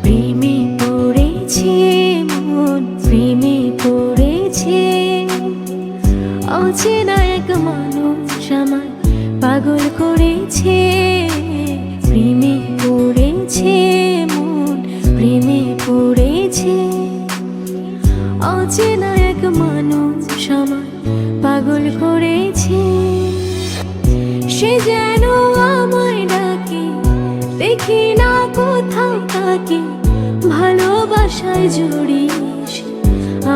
প্রেমে পড়েছে মন, প্রেমে পড়েছে। অচেনা এক মানুষ আমায় পাগল করেছে। প্রেমে পড়েছে মন, প্রেমে পড়েছে। অচেনা এক মানুষ আমায় পাগল করেছে। সে যেন আমায় ডাকে, দেখি না কোথাও তাকে। ভালোবাসায় জড়িয়ে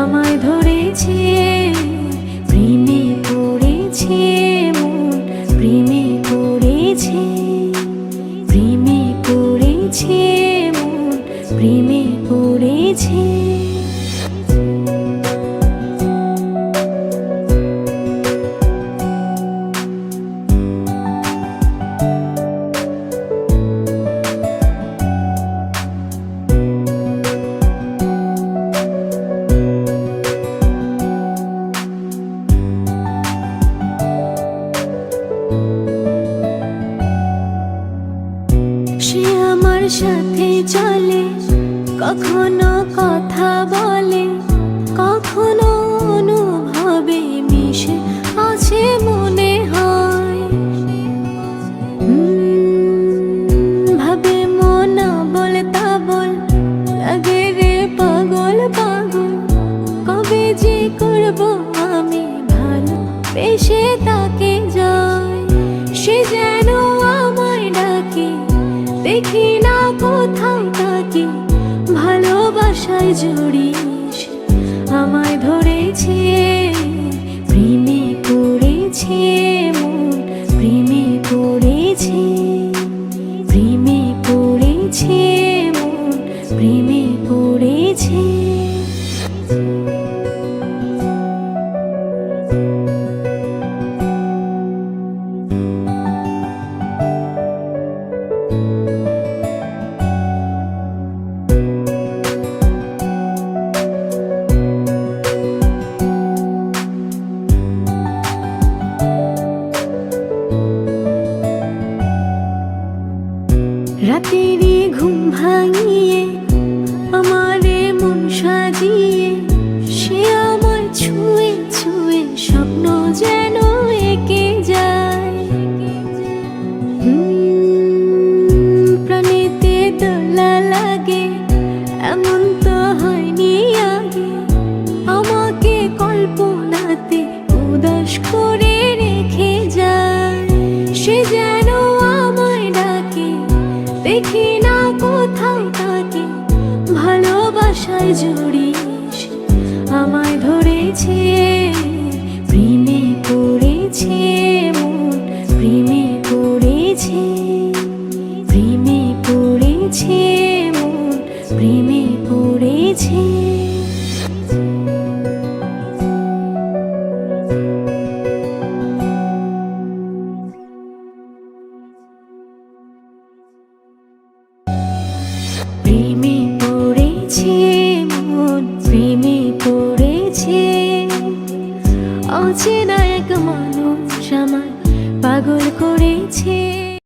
আমায় ধরেছে। প্রেমে পড়েছে মন, প্রেমে পড়েছে। প্রেমে পড়েছে মন, প্রেমে পড়েছে। সে আমার সাথে চলে, কখনো কথা বলে, কখনো অনুভবে মিশে আছে মনে হয়। ভাবে মন বল তা বল, লাগে রে পাগল পাগল। কবে যে করবো আমি ভালো বেশে তাকে যায়। সে যেন আমায় ডাকে, দেখি না কোথাও তাকে। ভালোবাসায় জড়িয়ে আমায় ধরেছে। প্রেমে পড়েছে মন, প্রেমে পড়েছে। প্রেমে পড়েছে মন, প্রেমে পড়েছে। রাতেরই ঘুম ভাঙিয়ে আমারে মন সাজিয়ে, সে আমায় ছুঁয়ে ছুঁয়ে স্বপ্ন যেন এঁকে যায়। প্রাণেতে দোলা লাগে, এমন তো হয়নি আগে। আমাকে কল্পনাতে উদাস করে রেখে যায়। সে যেন আমায় ডাকে, দেখি না কোথাও তাকে। ভালোবাসায় জড়িয়ে আমায় ধরেছে। প্রেমে পড়েছে মন, প্রেমে পড়েছে। প্রেমে পড়েছে মন, প্রেমে পড়েছে। প্রেমে পড়েছে মন, প্রেমে পড়েছে। অচেনা এক মানুষ আমায় পাগল করেছে।